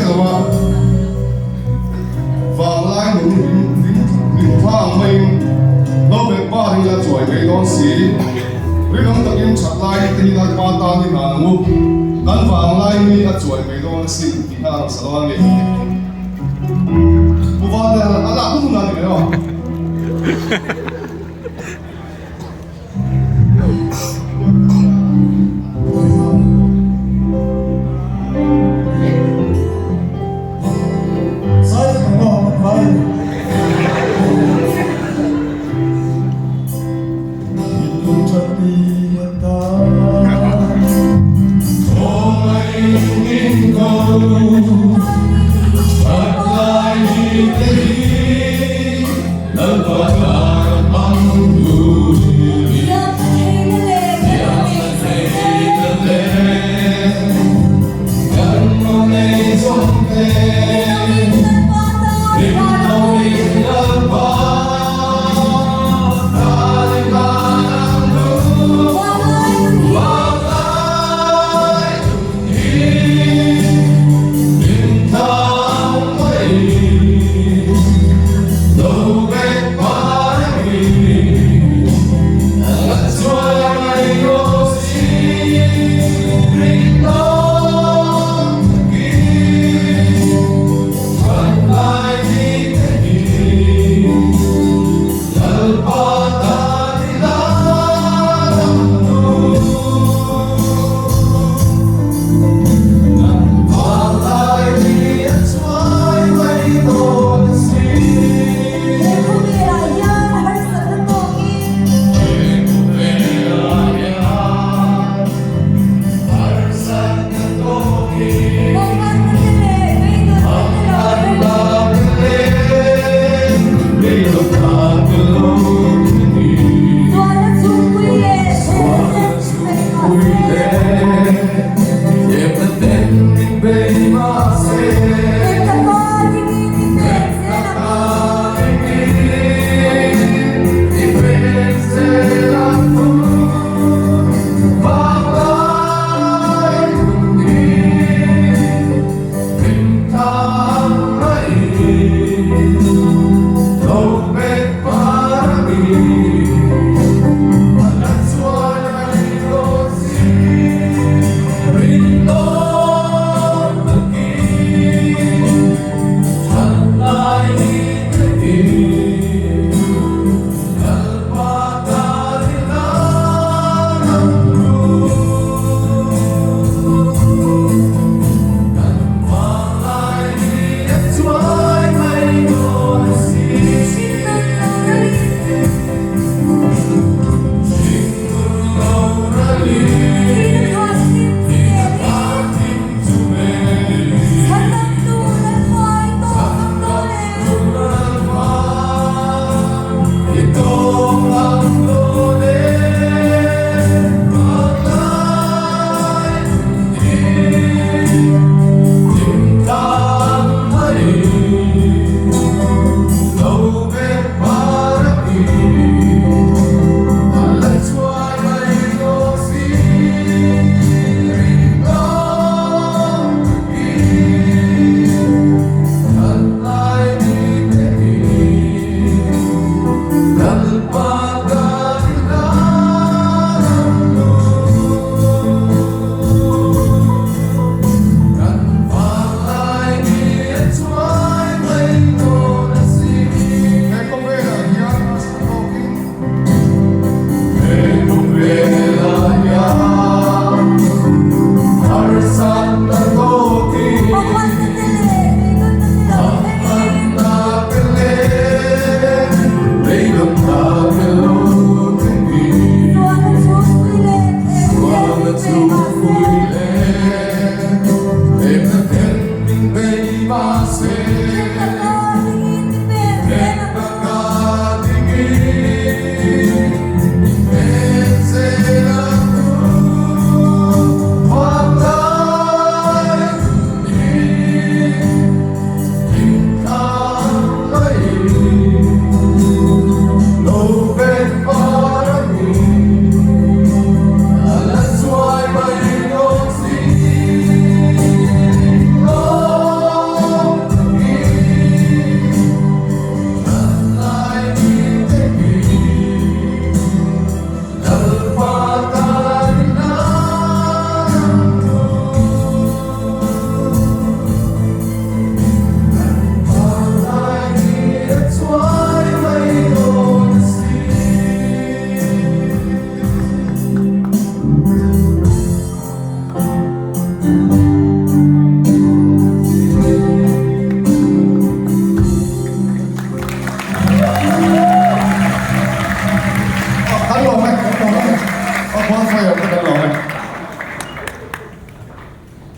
rồi mà vàng lai mình thang mình nó bị ba thì là chuỗi mấy con xí với ông tập in chặt lai thì là ba ta thì là ngu căn vàng lai mi là chuỗi mấy con xí thì là làm sao anh bố vợ là anh làm không làm gì đâu Hãy subscribe cho kênh Ghiền Mì Gõ để không bỏ lỡ